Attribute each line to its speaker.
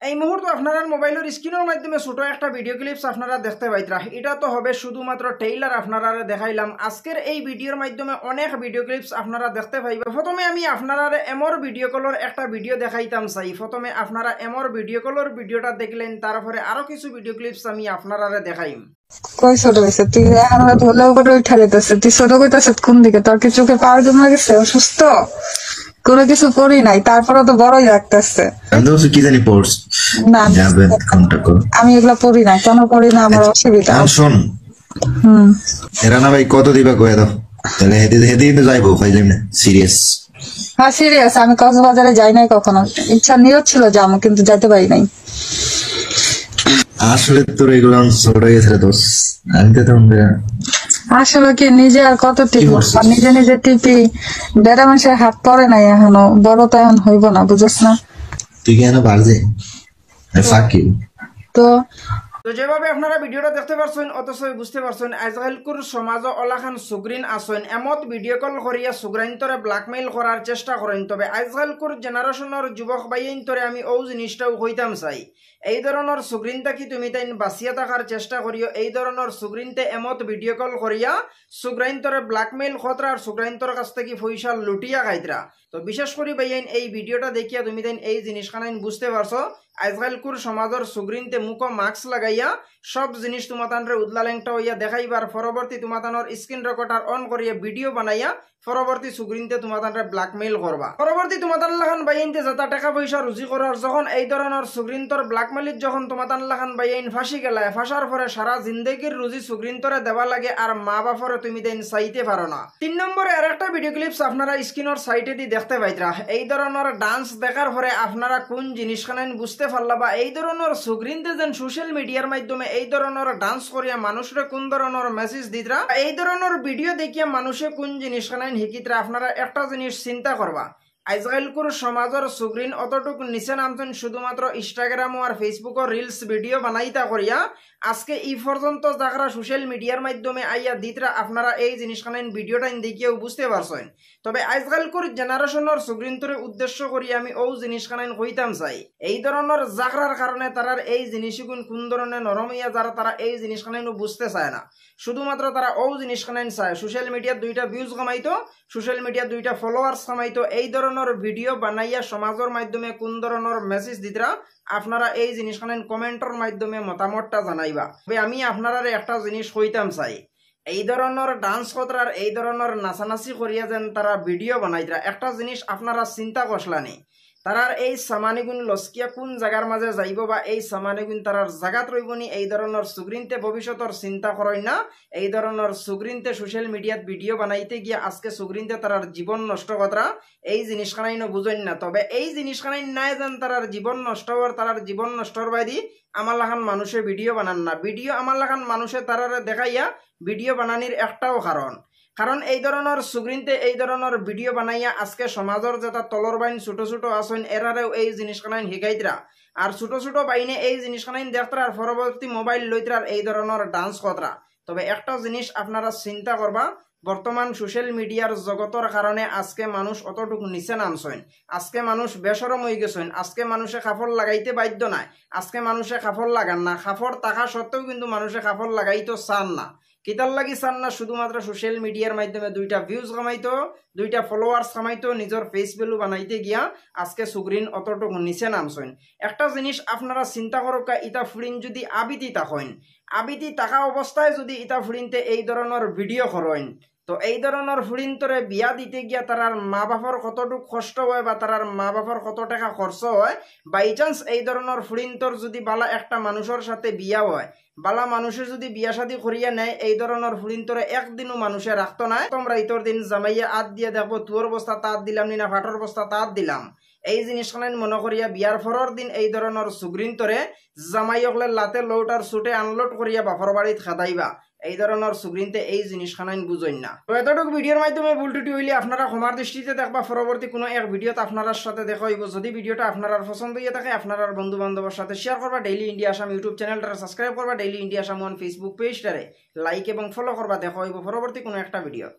Speaker 1: এই মুহূর্তে আপনারা মোবাইলের স্ক্রিনের মাধ্যমে ছোট একটা ভিডিও ক্লিপস আপনারা দেখতে পাইতরা। এটা তো হবে শুধুমাত্র ট্রেইলার আপনারা দেখাইলাম। আজকের এই ভিডিওর মাধ্যমে অনেক ভিডিও ক্লিপস আপনারা দেখতে পাইবা। প্রথমে আমি আপনারা এমর ভিডিও কলের একটা ভিডিও দেখাইতাম চাই। প্রথমে আপনারা এমর ভিডিও কলের ভিডিওটা দেখলেন, তারপরে আরো কিছু ভিডিও ক্লিপস আমি আপনারা দেখাইম।
Speaker 2: কই ছোট হয়েছে তুই এখন ধরলে উপরে উঠা যেতেছে, তুই ছোট কইতাছে কোন দিকে? তোর কি চোখে পাওয়ার জন্য গেছে? অসুস্থ কোনো কিছু করি নাই, তারপরে তো বড়ই লাগতেছে।
Speaker 3: কি জানি পড়স
Speaker 2: না
Speaker 3: যাবে কন্টাক্ট করো।
Speaker 2: আমি এগুলা পড়ি না, কেন পড়ি না আমার অসুবিধা।
Speaker 3: শোন এরা না ভাই কত দিবা কয়ে দাও, তাহলে হেদি তো যাইবো খাইলাম না সিরিয়াস।
Speaker 2: হ্যাঁ সিরিয়াস, আমি কক্সবাজারে যাই নাই কখনো, ইচ্ছা নিয়ত ছিল যাবো কিন্তু যেতে পারি নাই।
Speaker 3: আসলে তোর এগুলো ছোট গেছে দোষ, আমি তো
Speaker 2: আসলে কি নিজে আর কত টিপি, নিজে নিজে টিপি, বেড়া মানুষের হাত পড়ে নাই এখনো, বড় তো এখন হইব না, বুঝছ না?
Speaker 3: তুই কেন বাড়ছে ফাঁকি
Speaker 2: তো
Speaker 1: তো যেভাবে আপনারা ভিডিওটা দেখতে পারছেন অথচ বুঝতে পারছেন আজকালকুর সমাজ অলাখান সুগ্রিন আসেন এমত ভিডিও কল করিয়া সুগ্রাইন্তরে ব্ল্যাকমেইল করার চেষ্টা করেন। তবে আজকালকুর জেনারেশনের যুবক বাইন্তরে আমি ও জিনিসটাও হইতাম চাই, এই ধরনের সুগ্রিনটা কি তুমি তাই বাঁচিয়ে থাকার চেষ্টা করিও। এই ধরনের সুগ্রিনতে এমত ভিডিও কল করিয়া সুগ্রাইন্তরে ব্ল্যাকমেইল খতরা আর সুগ্রাইন্তর কাছ থেকে পয়সা লুটিয়া খাইতরা। তো বিশেষ করে বাইন এই ভিডিওটা দেখিয়া তুমি তাই এই জিনিসখানাইন বুঝতে পারছো আজকালকুর সমাজের সুগ্রিনতে মুখ মাস্ক লাগাইয়া সব জিনিস তোমাতানরে উদলালেংটা হইয়া দেখাইবার পরবর্তী তোমাতানোর স্ক্রিন রেকর্ডার অন করিয়া ভিডিও বানাইয়া পরবর্তী সুগ্রিনতে তোমাতানরে ব্ল্যাকমেইল করবা। পরবর্তী তোমাতান লাখান বাইনতে যাতা টাকা পয়সা রুজি করার যখন এই ধরনের সুগ্রিনতর ব্ল্যাকমেইলত যখন তোমাতান লাখান বাইন ফাঁসি গেলায়, ফাঁসার পরে সারা জিন্দগির রুজি সুগ্রিনতরে দেওয়া লাগে আর মা বাপরে তুমি দেন চাইতে পারো না। 3 নম্বরে আর একটা ভিডিও ক্লিপস আপনারা স্ক্রিনের সাইটে দি দেখতে পাইতরা। এই ধরনের ডান্স দেখার পরে আপনারা কোন জিনিসখানেন বুঝতে পারলা বা এই ধরনের সুগ্রিনতে যেন সোশ্যাল মিডিয়ার মাধ্যমে এই ধরনের ডান্স করিয়া মানুষরে কোন ধরনের মেসেজ দিতরা, এই ধরনের ভিডিও দেখিয়া মানুষে কোন জিনিসখানেন হিকিতরা আপনারা একটা জিনিস চিন্তা করবা। আজকালকুর সমাজের সুগ্রিন অতটুকু নিচে নামছেন শুধুমাত্র ইনস্টাগ্রাম আর ফেসবুকের রিলস ভিডিও বানাইতা করিয়া আজকে এই পর্যন্ত যারা সোশ্যাল মিডিয়ার মাধ্যমে আইয়া দিতরা আপনারা এই জিনিসখানেন ভিডিওটা দেখিয়েও বুঝতে পারছেন। তবে আজকালকুর জেনারেশনের সুগ্রিনতরে উদ্দেশ্য করি আমি ও জিনিসখানেন কইতাম চাই, এই ধরনের জাগরার কারণে তারার এই জিনিসগুন কোন ধরনের নরমিয়া যারা তারা এই জিনিসখানেন বুঝতে চায় না, শুধুমাত্র তারা ও জিনিসখানেন চায় সোশ্যাল মিডিয়ার 2টা ভিউজ কামাইতো, সোশ্যাল মিডিয়ার 2টা ফলোয়ার্স কামাইতো। এই ধরনের ভিডিও বানাইয়া সমাজের মাধ্যমে কোন ধরনের মেসেজ দিতরা আপনারা এই জিনিসখানেন কমেন্টের মাধ্যমে মতামতটা জানাইবা। আমি আপনারা একটা জিনিস কইতাম চাই, এই ধরনের ডান্স করার এই ধরনের নাচানাচি করিয়া যেন তারা ভিডিও বানাইতরা, একটা জিনিস আপনারা চিন্তা করলানি তারার এই সামানিগুণ লস্কিয়া কোন জায়গার মাঝে যাইব বা এই সামানিগুণ তারার জায়গাত রইবনি। এই ধরনের সুগ্রিনতে ভবিষ্যতের চিন্তা করেন না, এই ধরনের সুগ্রিনতে সোশ্যাল মিডিয়াত ভিডিও বানাইতে গিয়া আজকে সুগ্রিনতে তারার জীবন নষ্ট করা এই জিনিসখানাই বুঝেন না। তবে এই জিনিসখানাই নাই যেন তারার জীবন নষ্ট হওয়ার, তারার জীবন নষ্টর বাইদি আমার লাখান মানুষে ভিডিও বানান না। ভিডিও আমার লাখান মানুষে তারারে দেখাইয়া ভিডিও বানানির একটাও কারণ এই ধরনের সুগ্রিনতে এই ধরনের ভিডিও বানাইয়া আজকে সমাজের যেটা তলর বাইন ছোট ছোট আসেন এরারেও এই জিনিসখানাইন শিখাইতরা আর ছোট ছোট বাইনে এই জিনিসখানাইন দেখতরা আর পরবর্তী মোবাইল লইতরা এই ধরনের ডান্স কতরা। তবে একটা জিনিস আপনারা চিন্তা করবা, বর্তমান সোশ্যাল মিডিয়ার জগতের কারণে আজকে মানুষ অতটুকু নিচে নামছেন, আজকে মানুষ বেসরম হয়ে গেছেন, আজকে মানুষে কাপড় লাগাইতে বাধ্য নাই, আজকে মানুষে কাপড় লাগান না, কাপড় থাকা সত্ত্বেও কিন্তু মানুষে কাপড় লাগাইতে চান না। কিতার লাগি চান না? শুধুমাত্র সোশ্যাল মিডিয়ার মাধ্যমে 2টা ভিউজ কামাইতো, 2টা ফলোয়ার্স কামাইতো, নিজের ফেস ভ্যালু বানাইতে গিয়া আজকে সুগ্রিন অতটুকু নিচে নামছেন। একটা জিনিস আপনারা চিন্তা করো, ইটা ফুরিন যদি আবিতি থাকেন, আবিতি থাকা অবস্থায় যদি ইটা ফুরিনতে এই ধরনের ভিডিও করেন, তো এই ধরনের ফুরিনতরে বিয়া দিতে গিয়া তারার মা বাপর কতটুকু কষ্ট হয় বা তারার মা বাপর কত টাকা খরচ হয়। বাই চান্স এই ধরনের ফুরিনতর যদি বালা একটা মানুষের সাথে বিয়া হয়, বালা মানুষের যদি বিয়া শাদী করিয়া নেয়, এই ধরনের ফুরিনতরে একদিনও মানুষে রাখতো না। তোমরা ইতর দিন জামাইয়া আত দিয়ে দেখবো তুয়ার বস্তা তাত দিলাম না ফাটর বস্তা তাত দিলাম, এই জিনিসখান মনে করিয়া বিয়ার ফরর দিন এই ধরনের সুগ্রিনতরে জামাই হলে লাতে লোটার সুটে আনলোড করিয়া বাপর বাড়িত খেদাইবা। এই ধরনের সুগ্রিনতে এই জিনিসখানাইন বুঝেন না। তো এতটুকু ভিডিওর মাধ্যমে ভুল ত্রুটি হইলে আপনারা ক্ষমার দৃষ্টিতে দেখবা, পরবর্তী কোনো এক ভিডিওত আপনার সাথে দেখা হইব। যদি ভিডিওটা আপনার পছন্দ হইয়া থাকে আপনার বন্ধু বান্ধবের সাথে শেয়ার করবা, ডেইলি ইন্ডিয়া আসাম ইউটিউব চ্যানেলটারে সাবস্ক্রাইব করবা, ডেইলি ইন্ডিয়া আসাম ফেসবুক পেজটারে লাইক এবং ফলো করবা। দেখা হইব পরবর্তী কোনো একটা ভিডিও।